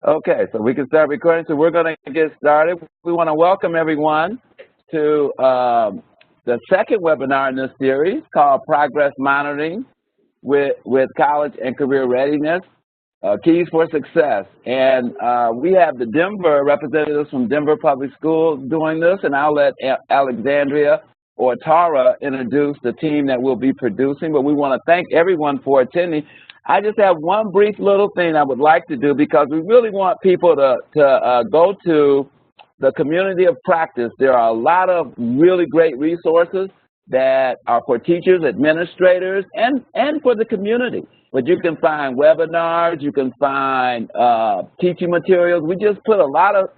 Okay, so we can start recording. So we're going to get started. We want to welcome everyone to the second webinar in this series called Progress Monitoring with College and Career Readiness, Keys for Success. And we have the Denver representatives from Denver Public Schools doing this, and I'll let Alexandria or Tara introduce the team that we'll be producing. But we want to thank everyone for attending. I just have one brief little thing I would like to do because we really want people to go to the community of practice. There are a lot of really great resources that are for teachers, administrators, and for the community. But you can find webinars, you can find teaching materials. We just put a lot of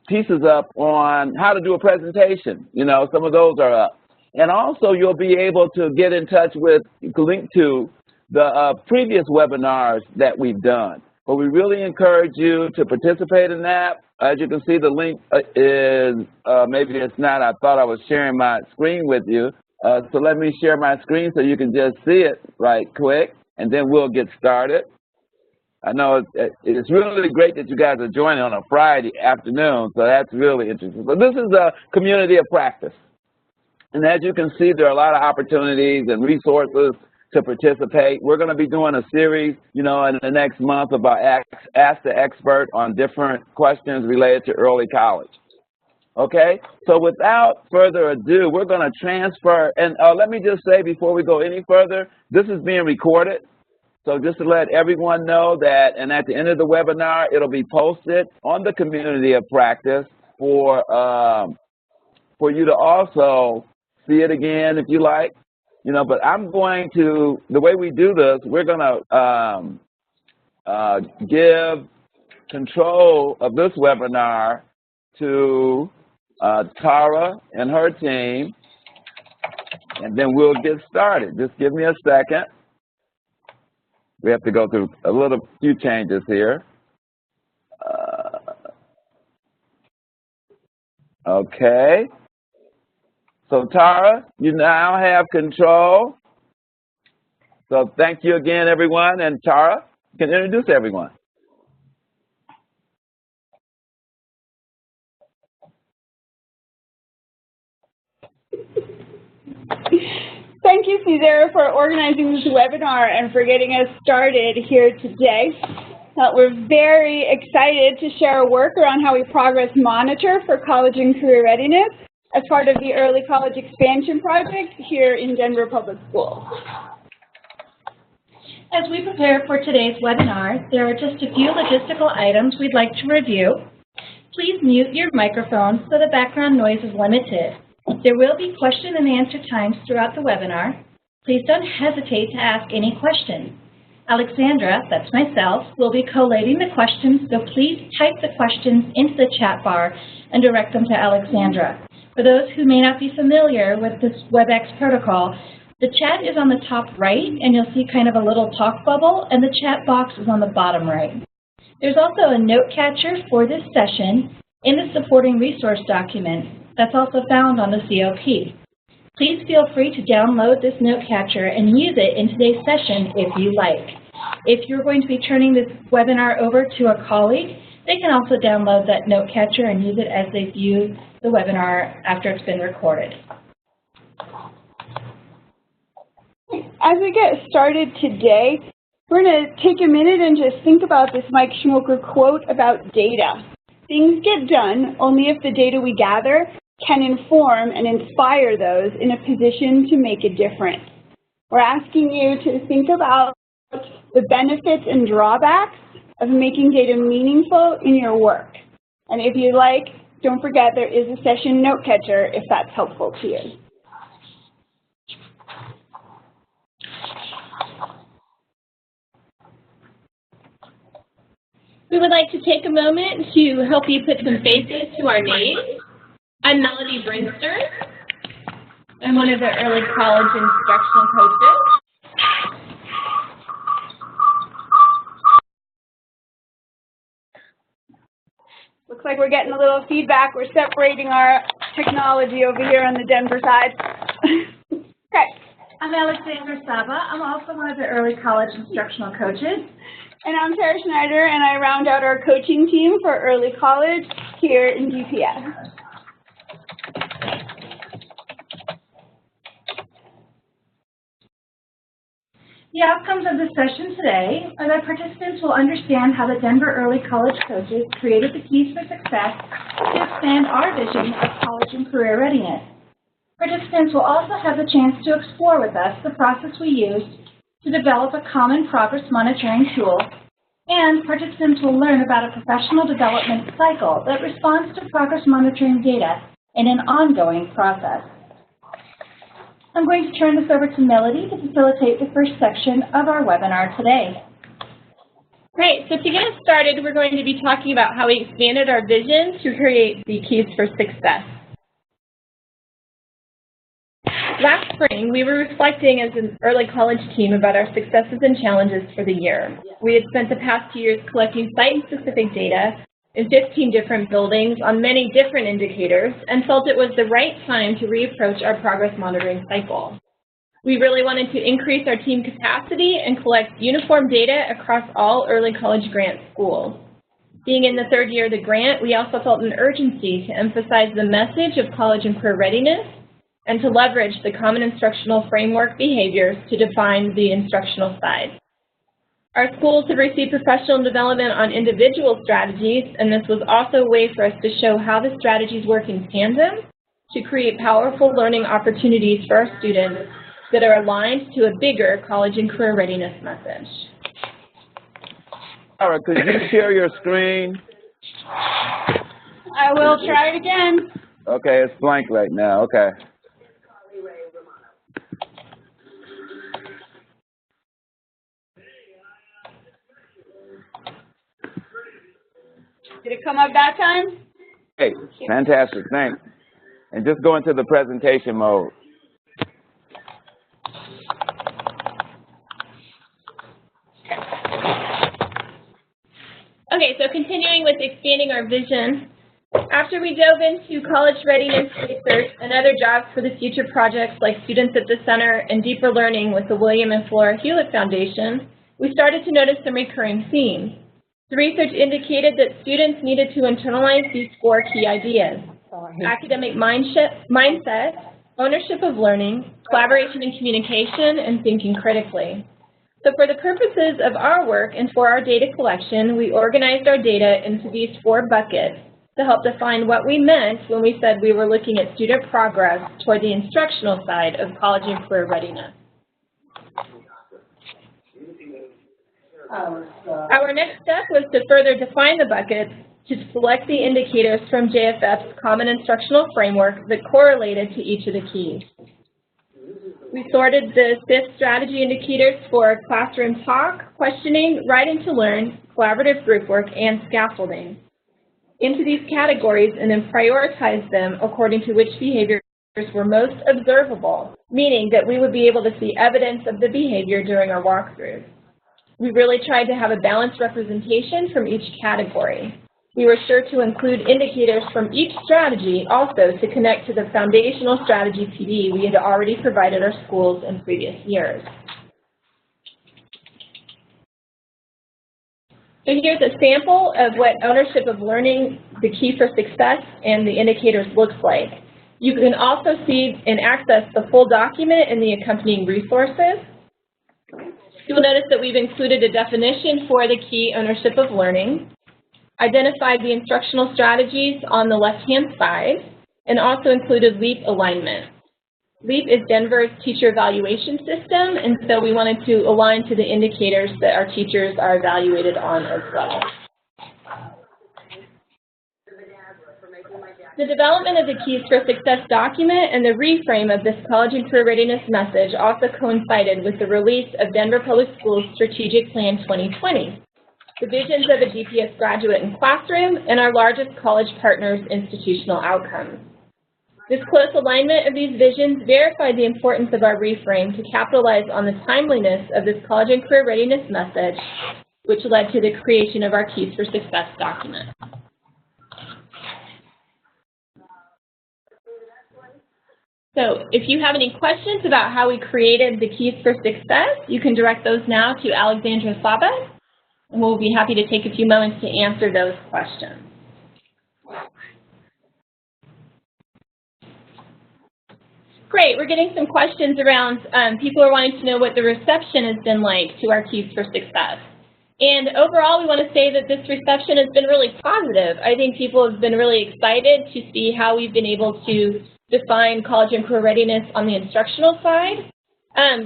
pieces up on how to do a presentation. You know, some of those are up. And also you'll be able to get in touch with, link to the previous webinars that we've done. But we really encourage you to participate in that. As you can see, the link is, maybe it's not, I thought I was sharing my screen with you. So let me share my screen so you can just see it right quick, and then we'll get started. I know it's really great that you guys are joining on a Friday afternoon, so that's really interesting. So this is a community of practice. And as you can see, there are a lot of opportunities and resources to participate. We're going to be doing a series, you know, in the next month about Ask the Expert on different questions related to early college. Okay, so without further ado, we're going to transfer, and let me just say before we go any further, this is being recorded. So just to let everyone know that, and at the end of the webinar, it'll be posted on the community of practice for you to also see it again if you like. You know, but I'm going to, the way we do this, we're going to give control of this webinar to Tara and her team, and then we'll get started. Just give me a second. We have to go through a few changes here. Okay. So Tara, you now have control. So thank you again, everyone. And Tara, you can introduce everyone. Thank you, Cesar, for organizing this webinar and for getting us started here today. We're very excited to share our work around how we progress monitor for college and career readiness as part of the Early College Expansion Project here in Denver Public Schools. As we prepare for today's webinar, there are just a few logistical items we'd like to review. Please mute your microphone so the background noise is limited. There will be question and answer times throughout the webinar. Please don't hesitate to ask any questions. Alexandra, that's myself, will be collating the questions, so please type the questions into the chat bar and direct them to Alexandra. For those who may not be familiar with this WebEx protocol, the chat is on the top right, and you'll see kind of a little talk bubble, and the chat box is on the bottom right. There's also a note catcher for this session in the supporting resource document that's also found on the COP. Please feel free to download this note catcher and use it in today's session if you like. If you're going to be turning this webinar over to a colleague, they can also download that note catcher and use it as they view the webinar after it's been recorded. As we get started today, we're going to take a minute and just think about this Mike Schmoker quote about data. Things get done only if the data we gather can inform and inspire those in a position to make a difference. We're asking you to think about the benefits and drawbacks of making data meaningful in your work. And if you like, don't forget there is a session note catcher if that's helpful to you. We would like to take a moment to help you put some faces to our names. I'm Melody Brinster. I'm one of the early college instructional coaches. Looks like we're getting a little feedback. We're separating our technology over here on the Denver side. Okay. I'm Alexandra Saba. I'm also one of the early college instructional coaches. And I'm Sarah Schneider, and I round out our coaching team for early college here in DPS. The outcomes of the session today are that participants will understand how the Denver Early College coaches created the keys for success to expand our vision of college and career readiness. Participants will also have the chance to explore with us the process we used to develop a common progress monitoring tool, and participants will learn about a professional development cycle that responds to progress monitoring data in an ongoing process. I'm going to turn this over to Melody to facilitate the first section of our webinar today. Great, so to get us started, we're going to be talking about how we expanded our vision to create the keys for success. Last spring, we were reflecting as an early college team about our successes and challenges for the year. We had spent the past 2 years collecting site-specific data in 15 different buildings on many different indicators and felt it was the right time to reapproach our progress monitoring cycle. We really wanted to increase our team capacity and collect uniform data across all early college grant schools. Being in the third year of the grant, we also felt an urgency to emphasize the message of college and career readiness and to leverage the common instructional framework behaviors to define the instructional side. Our schools have received professional development on individual strategies, and this was also a way for us to show how the strategies work in tandem to create powerful learning opportunities for our students that are aligned to a bigger college and career readiness message. Laura, could you share your screen? I will try it again. Okay, it's blank right now. Okay. Did it come up that time? Hey, fantastic, thanks. And just go into the presentation mode. Okay, so continuing with expanding our vision, after we dove into college readiness research and other jobs for the future projects like Students at the Center and Deeper Learning with the William and Flora Hewlett Foundation, we started to notice some recurring themes. The research indicated that students needed to internalize these 4 key ideas: academic mindset, ownership of learning, collaboration and communication, and thinking critically. So for the purposes of our work and for our data collection, we organized our data into these 4 buckets to help define what we meant when we said we were looking at student progress toward the instructional side of college and career readiness. Our next step was to further define the buckets to select the indicators from JFF's Common Instructional Framework that correlated to each of the keys. We sorted the 5 strategy indicators for classroom talk, questioning, writing to learn, collaborative group work, and scaffolding into these categories and then prioritized them according to which behaviors were most observable, meaning that we would be able to see evidence of the behavior during our walkthroughs. We really tried to have a balanced representation from each category. We were sure to include indicators from each strategy also to connect to the foundational strategy PD we had already provided our schools in previous years. So here's a sample of what ownership of learning, the key for success, and the indicators looks like. You can also see and access the full document and the accompanying resources. You'll notice that we've included a definition for the key ownership of learning, identified the instructional strategies on the left-hand side, and also included LEAP alignment. LEAP is Denver's teacher evaluation system, and so we wanted to align to the indicators that our teachers are evaluated on as well. The development of the Keys for Success document and the reframe of this college and career readiness message also coincided with the release of Denver Public Schools Strategic Plan 2020, the visions of a DPS graduate and classroom, and our largest college partners' institutional outcomes. This close alignment of these visions verified the importance of our reframe to capitalize on the timeliness of this college and career readiness message, which led to the creation of our Keys for Success document. So if you have any questions about how we created the Keys for Success, you can direct those now to Alexandra Saba. We'll be happy to take a few moments to answer those questions. Great, we're getting some questions around, people are wanting to know what the reception has been like to our Keys for Success. And overall, we want to say that this reception has been really positive. I think people have been really excited to see how we've been able to define college and career readiness on the instructional side.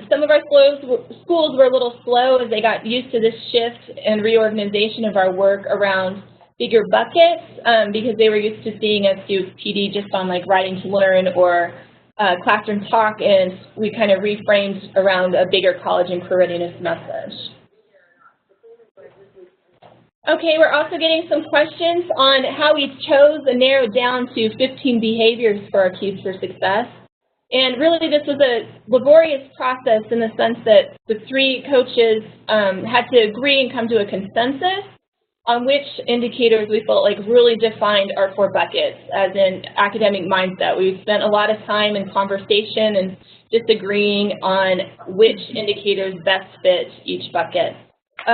Some of our schools were a little slow as they got used to this shift and reorganization of our work around bigger buckets because they were used to seeing us do PD just on like writing to learn or classroom talk, and we kind of reframed around a bigger college and career readiness message. Okay, we're also getting some questions on how we chose and narrowed down to 15 behaviors for our Keys for Success. And really this was a laborious process in the sense that the three coaches had to agree and come to a consensus on which indicators we felt like really defined our 4 buckets, as in academic mindset. We spent a lot of time in conversation and disagreeing on which indicators best fit each bucket.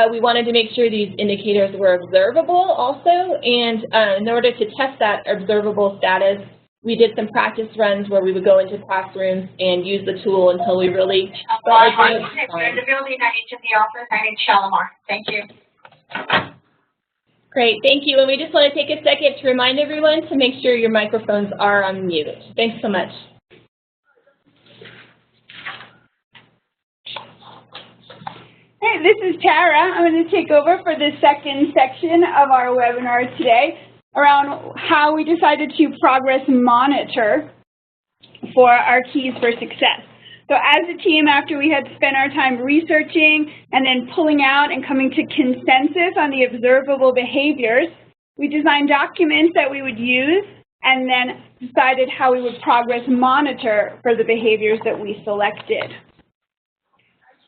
We wanted to make sure these indicators were observable also, and in order to test that observable status, we did some practice runs where we would go into classrooms and use the tool until we really felt like it was fine. The building, I need to the office, I need Shalimar. Thank you. Great, thank you. And we just want to take a second to remind everyone to make sure your microphones are on mute. Thanks so much. Hey, this is Tara. I'm going to take over for the second section of our webinar today around how we decided to progress monitor for our Keys for Success. So as a team, after we had spent our time researching and then pulling out and coming to consensus on the observable behaviors, we designed documents that we would use and then decided how we would progress monitor for the behaviors that we selected.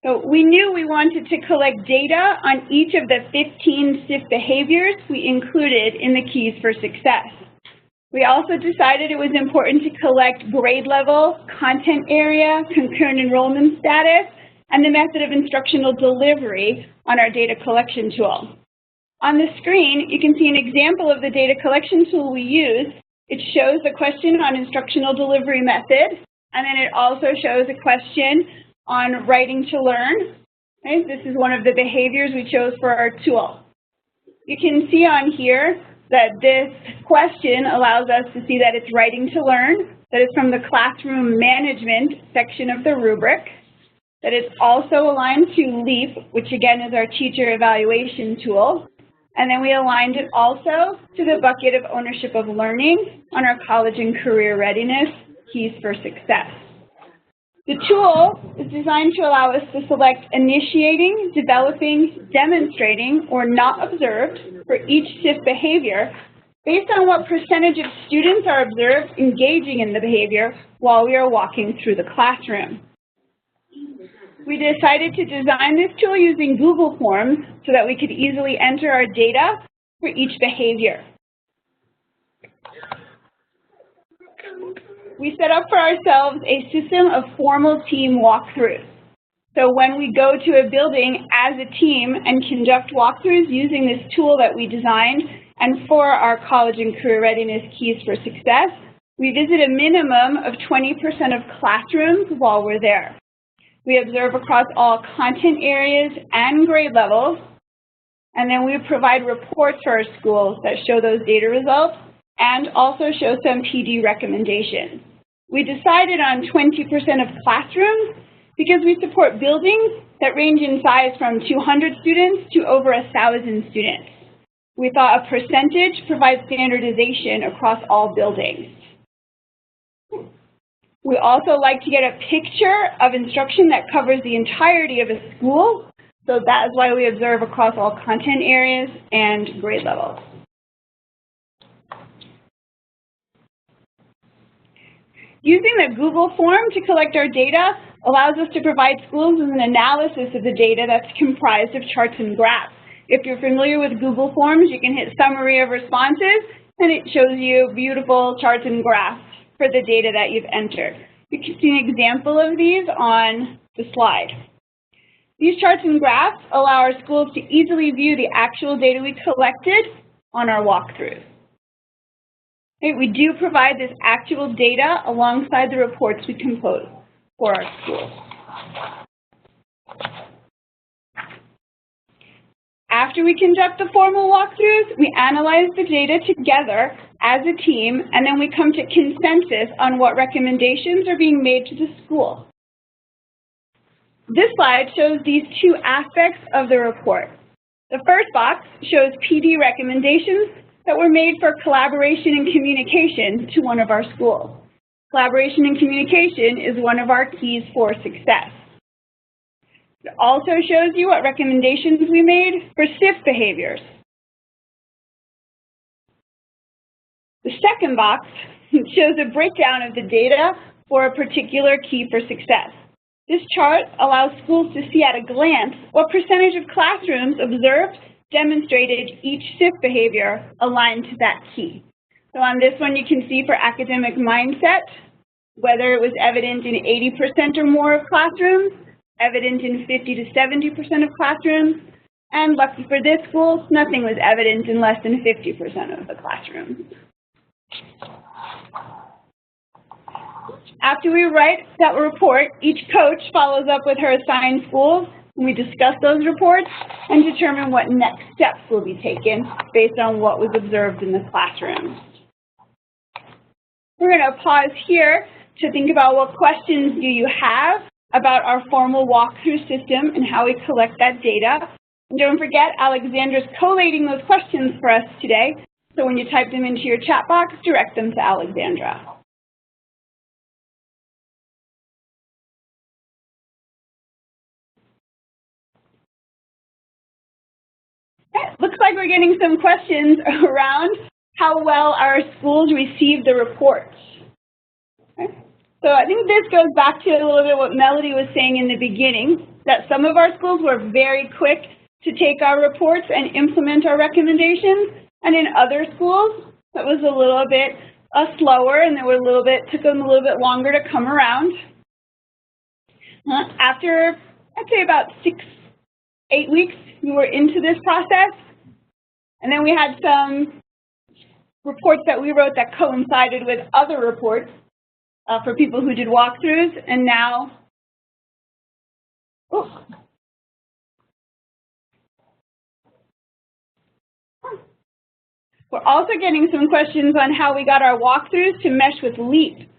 So we knew we wanted to collect data on each of the 15 SIF behaviors we included in the Keys for Success. We also decided it was important to collect grade level, content area, concurrent enrollment status, and the method of instructional delivery on our data collection tool. On the screen, you can see an example of the data collection tool we use. It shows the question on instructional delivery method, and then it also shows a question on writing to learn. Okay, this is one of the behaviors we chose for our tool. You can see on here that this question allows us to see that it's writing to learn, that it's from the classroom management section of the rubric, that it's also aligned to LEAP, which again is our teacher evaluation tool, and then we aligned it also to the bucket of ownership of learning on our college and career readiness Keys for Success. The tool is designed to allow us to select initiating, developing, demonstrating, or not observed for each SIF behavior based on what percentage of students are observed engaging in the behavior while we are walking through the classroom. We decided to design this tool using Google Forms so that we could easily enter our data for each behavior. We set up for ourselves a system of formal team walkthroughs. So when we go to a building as a team and conduct walkthroughs using this tool that we designed, and for our college and career readiness Keys for Success, we visit a minimum of 20% of classrooms while we're there. We observe across all content areas and grade levels, and then we provide reports for our schools that show those data results and also show some PD recommendations. We decided on 20% of classrooms because we support buildings that range in size from 200 students to over 1,000 students. We thought a percentage provides standardization across all buildings. We also like to get a picture of instruction that covers the entirety of a school, so that is why we observe across all content areas and grade levels. Using the Google form to collect our data allows us to provide schools with an analysis of the data that's comprised of charts and graphs. If you're familiar with Google Forms, you can hit Summary of Responses, and it shows you beautiful charts and graphs for the data that you've entered. You can see an example of these on the slide. These charts and graphs allow our schools to easily view the actual data we collected on our walkthroughs. Okay, we do provide this actual data alongside the reports we compose for our schools. After we conduct the formal walkthroughs, we analyze the data together as a team, and then we come to consensus on what recommendations are being made to the school. This slide shows these two aspects of the report. The first box shows PD recommendations that were made for collaboration and communication to one of our schools. Collaboration and communication is one of our keys for success. It also shows you what recommendations we made for SIF behaviors. The second box shows a breakdown of the data for a particular key for success. This chart allows schools to see at a glance what percentage of classrooms observed demonstrated each SIF behavior aligned to that key. So on this one, you can see for academic mindset, whether it was evident in 80% or more of classrooms, evident in 50 to 70% of classrooms, and lucky for this school, nothing was evident in less than 50% of the classrooms. After we write that report, each coach follows up with her assigned schools, and we discuss those reports and determine what next steps will be taken based on what was observed in the classroom. We're going to pause here to think about what questions do you have about our formal walkthrough system and how we collect that data. And don't forget, Alexandra's collating those questions for us today, so when you type them into your chat box, direct them to Alexandra. Looks like we're getting some questions around how well our schools receive the reports. Okay. So I think this goes back to a little bit what Melody was saying in the beginning, that some of our schools were very quick to take our reports and implement our recommendations, and in other schools that was a little bit slower, and they were took them a little bit longer to come around. After, I'd say about 6-8 weeks, we were into this process, and then we had some reports that we wrote that coincided with other reports for people who did walkthroughs, and now, we're also getting some questions on how we got our walkthroughs to mesh with LEAP.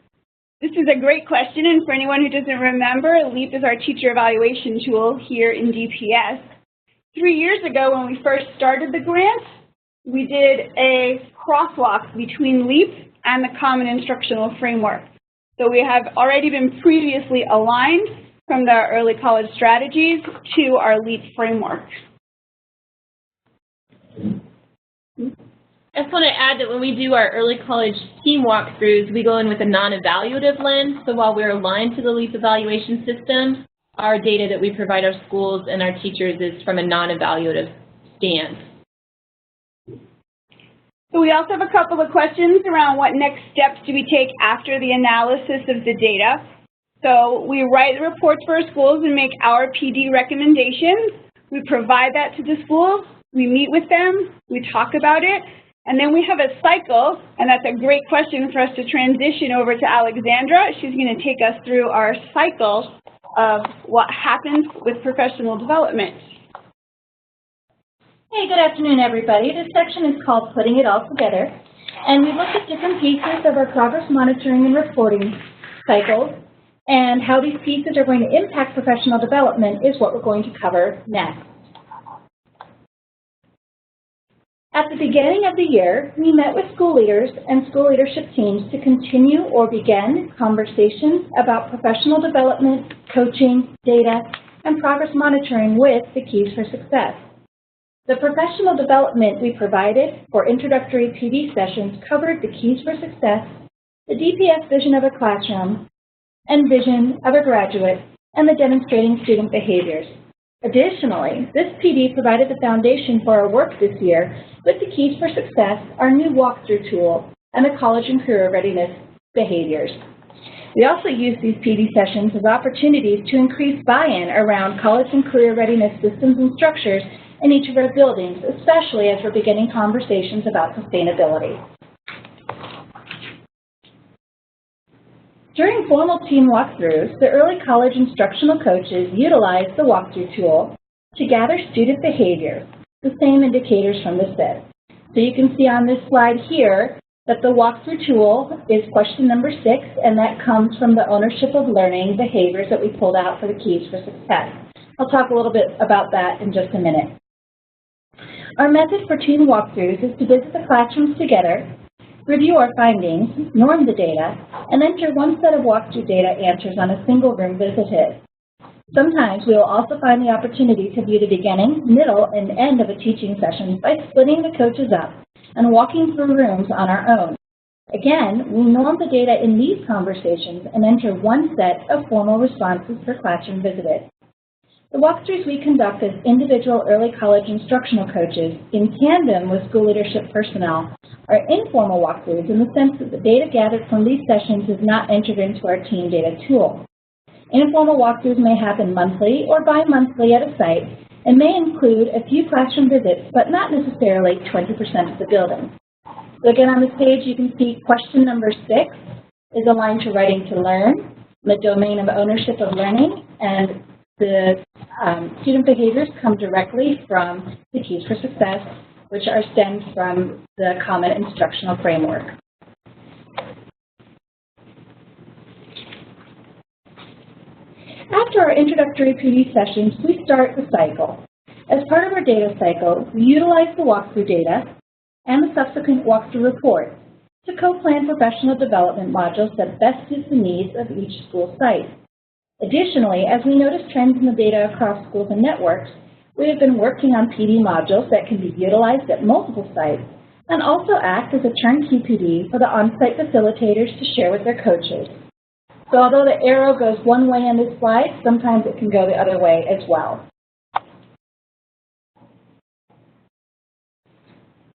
This is a great question, and for anyone who doesn't remember, LEAP is our teacher evaluation tool here in DPS. 3 years ago, when we first started the grant, we did a crosswalk between LEAP and the Common Instructional Framework. So we have already been previously aligned from the early college strategies to our LEAP framework. I just want to add that when we do our early college team walkthroughs, we go in with a non-evaluative lens. So while we're aligned to the LEAP evaluation system, our data that we provide our schools and our teachers is from a non-evaluative stance. So we also have a couple of questions around what next steps do we take after the analysis of the data. So we write the reports for our schools and make our PD recommendations. We provide that to the schools, we meet with them, we talk about it, and then we have a cycle, and that's a great question for us to transition over to Alexandra. She's going to take us through our cycle of what happens with professional development. Hey, good afternoon, everybody. This section is called Putting It All Together, and we look at different pieces of our progress monitoring and reporting cycles, and how these pieces are going to impact professional development is what we're going to cover next. At the beginning of the year, we met with school leaders and school leadership teams to continue or begin conversations about professional development, coaching, data, and progress monitoring with the keys for success. The professional development we provided for introductory PD sessions covered the keys for success, the DPS vision of a classroom, and vision of a graduate, and the demonstrating student behaviors. Additionally, this PD provided the foundation for our work this year with the keys for success, our new walkthrough tool, and the college and career readiness behaviors. We also use these PD sessions as opportunities to increase buy-in around college and career readiness systems and structures in each of our buildings, especially as we're beginning conversations about sustainability. During formal team walkthroughs, the early college instructional coaches utilize the walkthrough tool to gather student behavior, the same indicators from the SID. So you can see on this slide here that the walkthrough tool is question number 6, and that comes from the ownership of learning behaviors that we pulled out for the keys for success. I'll talk a little bit about that in just a minute. Our method for team walkthroughs is to visit the classrooms together, review our findings, norm the data, and enter one set of walkthrough data answers on a single room visited. Sometimes we will also find the opportunity to view the beginning, middle, and end of a teaching session by splitting the coaches up and walking through rooms on our own. Again, we norm the data in these conversations and enter one set of formal responses per classroom visited. The walkthroughs we conduct as individual early college instructional coaches in tandem with school leadership personnel are informal walkthroughs in the sense that the data gathered from these sessions is not entered into our team data tool. Informal walkthroughs may happen monthly or bi-monthly at a site and may include a few classroom visits, but not necessarily 20% of the building. So again, on this page, you can see question number 6 is aligned to writing to learn, the domain of ownership of learning, and the student behaviors come directly from the keys for success, which are stemmed from the Common Instructional Framework. After our introductory PD sessions, we start the cycle. As part of our data cycle, we utilize the walkthrough data and the subsequent walkthrough report to co-plan professional development modules that best suit the needs of each school site. Additionally, as we notice trends in the data across schools and networks, we have been working on PD modules that can be utilized at multiple sites and also act as a turnkey PD for the on-site facilitators to share with their coaches. So although the arrow goes one way on this slide, sometimes it can go the other way as well.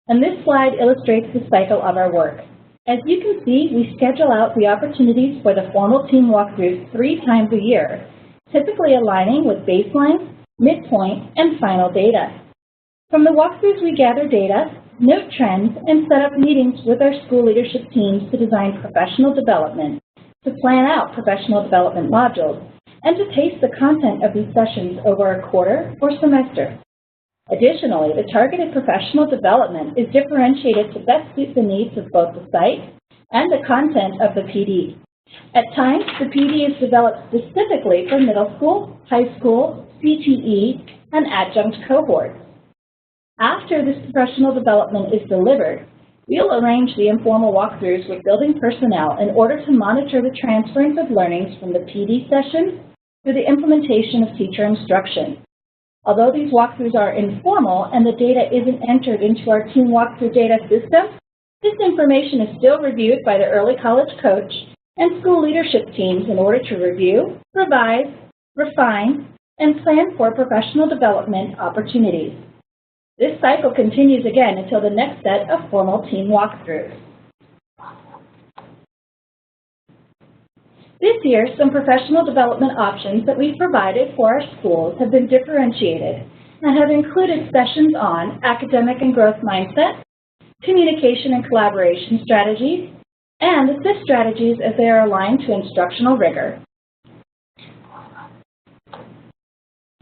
And this slide illustrates the cycle of our work. As you can see, we schedule out the opportunities for the formal team walkthroughs 3 times a year, typically aligning with baseline, midpoint, and final data. From the walkthroughs, we gather data, note trends, and set up meetings with our school leadership teams to design professional development, to plan out professional development modules, and to taste the content of these sessions over a quarter or semester. Additionally, the targeted professional development is differentiated to best suit the needs of both the site and the content of the PD. At times, the PD is developed specifically for middle school, high school, CTE, and adjunct cohorts. After this professional development is delivered, we'll arrange the informal walkthroughs with building personnel in order to monitor the transference of learnings from the PD sessions through the implementation of teacher instruction. Although these walkthroughs are informal and the data isn't entered into our team walkthrough data system, this information is still reviewed by the early college coach and school leadership teams in order to review, revise, refine, and plan for professional development opportunities. This cycle continues again until the next set of formal team walkthroughs. This year, some professional development options that we've provided for our schools have been differentiated and have included sessions on academic and growth mindset, communication and collaboration strategies, and assist strategies as they are aligned to instructional rigor.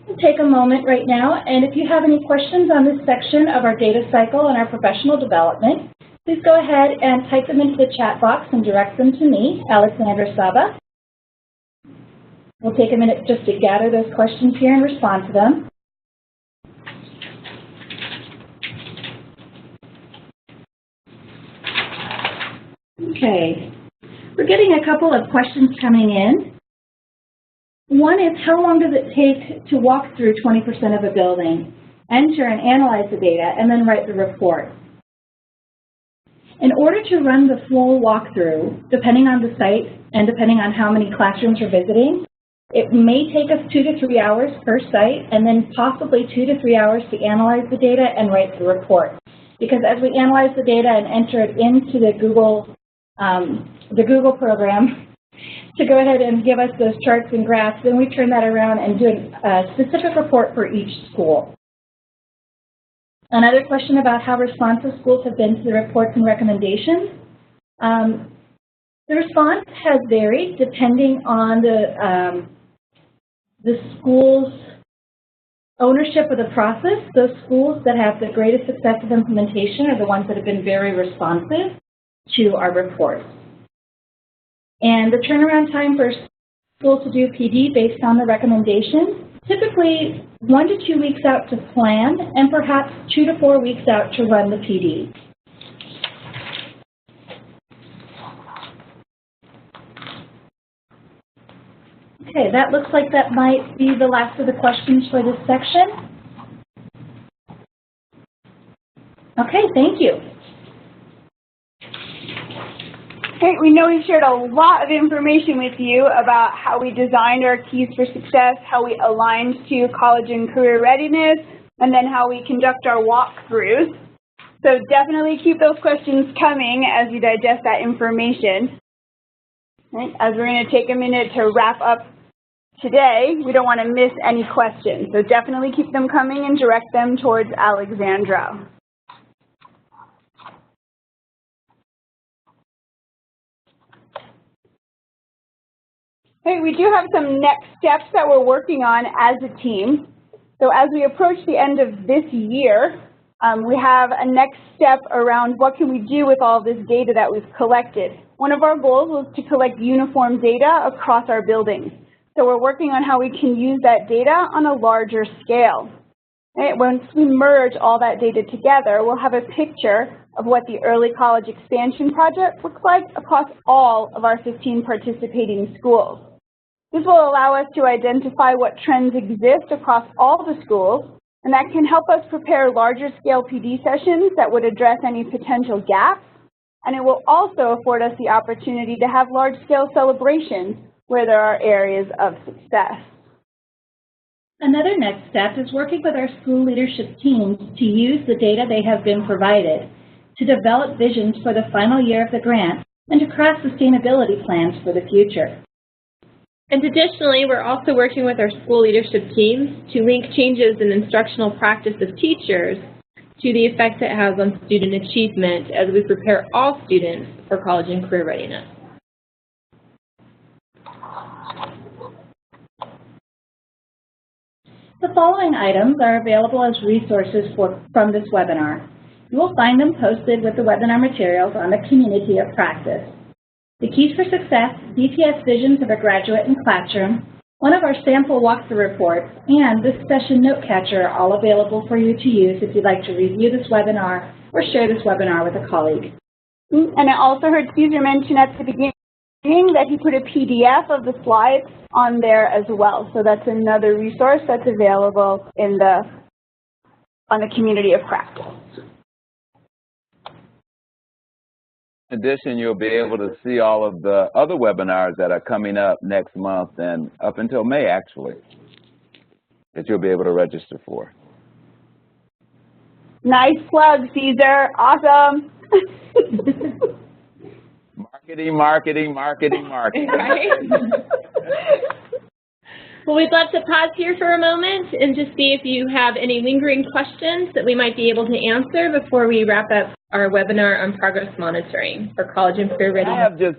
We'll take a moment right now, and if you have any questions on this section of our data cycle and our professional development, please go ahead and type them into the chat box and direct them to me, Alexandra Saba. We'll take a minute just to gather those questions here and respond to them. Okay, we're getting a couple of questions coming in. One is, how long does it take to walk through 20% of a building, enter and analyze the data, and then write the report? In order to run the full walkthrough, depending on the site and depending on how many classrooms you're visiting, it may take us 2 to 3 hours per site, and then possibly 2 to 3 hours to analyze the data and write the report. Because as we analyze the data and enter it into the Google program, to go ahead and give us those charts and graphs. Then we turn that around and do a specific report for each school. Another question about how responsive schools have been to the reports and recommendations. The response has varied depending on the school's ownership of the process. Those schools that have the greatest success of implementation are the ones that have been very responsive to our reports. And the turnaround time for schools to do PD based on the recommendations, typically 1 to 2 weeks out to plan and perhaps 2 to 4 weeks out to run the PD. Okay, that looks like that might be the last of the questions for this section. Okay, thank you. Great, we know we've shared a lot of information with you about how we designed our keys for success, how we aligned to college and career readiness, and then how we conduct our walkthroughs. So definitely keep those questions coming as you digest that information. Right, as we're going to take a minute to wrap up today, we don't want to miss any questions. So definitely keep them coming and direct them towards Alexandra. Okay, we do have some next steps that we're working on as a team. So as we approach the end of this year, we have a next step around what can we do with all this data that we've collected. One of our goals was to collect uniform data across our buildings. So we're working on how we can use that data on a larger scale. Right? Once we merge all that data together, we'll have a picture of what the early college expansion project looks like across all of our 15 participating schools. This will allow us to identify what trends exist across all the schools, and that can help us prepare larger scale PD sessions that would address any potential gaps, and it will also afford us the opportunity to have large scale celebrations where there are areas of success. Another next step is working with our school leadership teams to use the data they have been provided to develop visions for the final year of the grant and to craft sustainability plans for the future. And additionally, we're also working with our school leadership teams to link changes in instructional practice of teachers to the effect it has on student achievement as we prepare all students for college and career readiness. The following items are available as resources from this webinar. You will find them posted with the webinar materials on the Community of Practice. The Keys for Success, DPS Visions of a Graduate in Classroom, one of our sample walkthrough reports, and this session note catcher are all available for you to use if you'd like to review this webinar or share this webinar with a colleague. And I also heard Caesar mention at the beginning that he put a PDF of the slides on there as well. So that's another resource that's available on the Community of Practice. In addition, you'll be able to see all of the other webinars that are coming up next month and up until May, actually, that you'll be able to register for. Nice plug, Caesar. Awesome. Marketing, marketing, marketing, marketing. Right? Well, we'd love to pause here for a moment and just see if you have any lingering questions that we might be able to answer before we wrap up our webinar on progress monitoring for college and career readiness.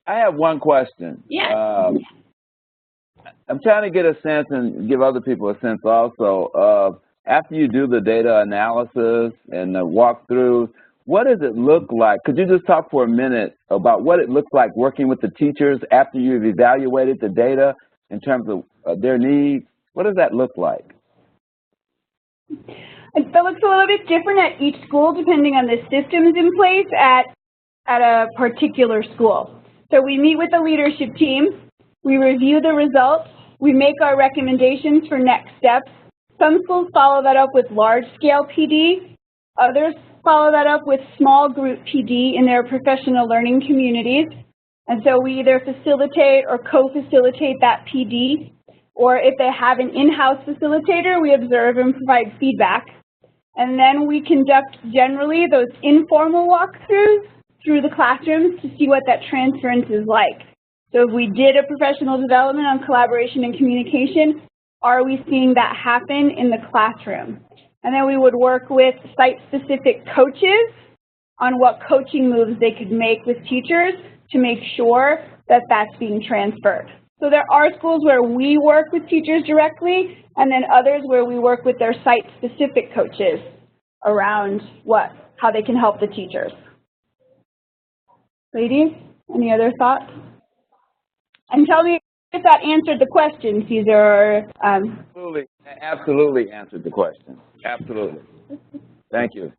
I have one question. Yeah. I'm trying to get a sense and give other people a sense also. After you do the data analysis and the walkthrough, what does it look like? Could you just talk for a minute about what it looks like working with the teachers after you've evaluated the data in terms of their needs? What does that look like? It looks a little bit different at each school depending on the systems in place at a particular school. So we meet with the leadership team, we review the results, we make our recommendations for next steps. Some schools follow that up with large-scale PD, others follow that up with small group PD in their professional learning communities. And so we either facilitate or co-facilitate that PD, or if they have an in-house facilitator, we observe and provide feedback. And then we conduct generally those informal walkthroughs through the classrooms to see what that transference is like. So if we did a professional development on collaboration and communication, are we seeing that happen in the classroom? And then we would work with site-specific coaches on what coaching moves they could make with teachers to make sure that that's being transferred. So there are schools where we work with teachers directly, and then others where we work with their site-specific coaches around how they can help the teachers. Ladies, any other thoughts? And tell me if that answered the question, Cesar. Absolutely answered the question. Absolutely. Thank you.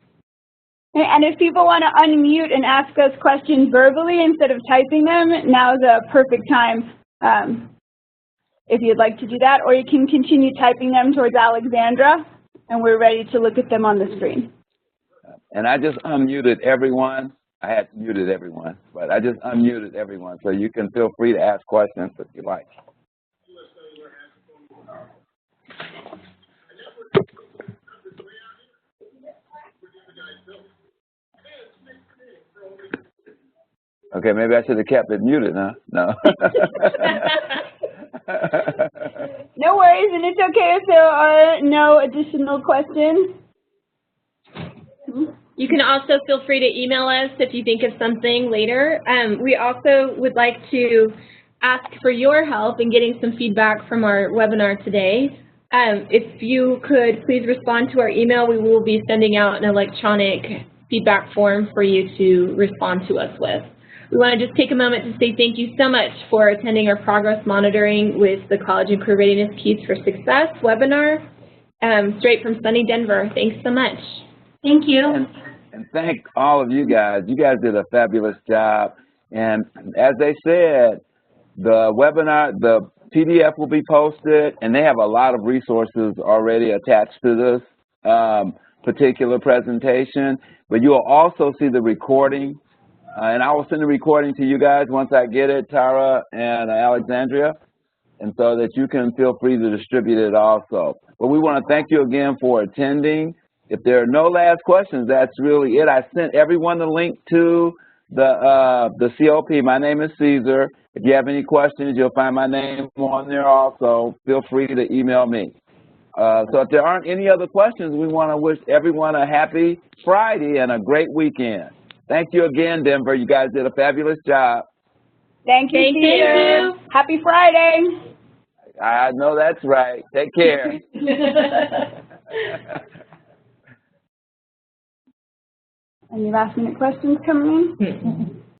And if people want to unmute and ask us questions verbally instead of typing them, now's a perfect time if you'd like to do that, or you can continue typing them towards Alexandra, and we're ready to look at them on the screen. And I just unmuted everyone. I had muted everyone, but I just unmuted everyone, so you can feel free to ask questions if you like. Okay, maybe I should have kept it muted, huh? No. No worries, and it's okay if there are no additional questions. You can also feel free to email us if you think of something later. We also would like to ask for your help in getting some feedback from our webinar today. If you could please respond to our email, we will be sending out an electronic feedback form for you to respond to us with. We want to just take a moment to say thank you so much for attending our progress monitoring with the College and Career Readiness Keys for Success webinar, straight from sunny Denver. Thanks so much. Thank you. And thank all of you guys. You guys did a fabulous job. And as they said, the webinar, the PDF will be posted, and they have a lot of resources already attached to this particular presentation. But you will also see the recording. And I will send the recording to you guys once I get it, Tara and Alexandria, and so that you can feel free to distribute it also. But we want to thank you again for attending. If there are no last questions, that's really it. I sent everyone the link to the COP. My name is Cesar. If you have any questions, you'll find my name on there also. Feel free to email me. So if there aren't any other questions, we want to wish everyone a happy Friday and a great weekend. Thank you again, Denver. You guys did a fabulous job. Thank you, Cesar. Happy Friday. I know that's right. Take care. Any last minute questions coming in?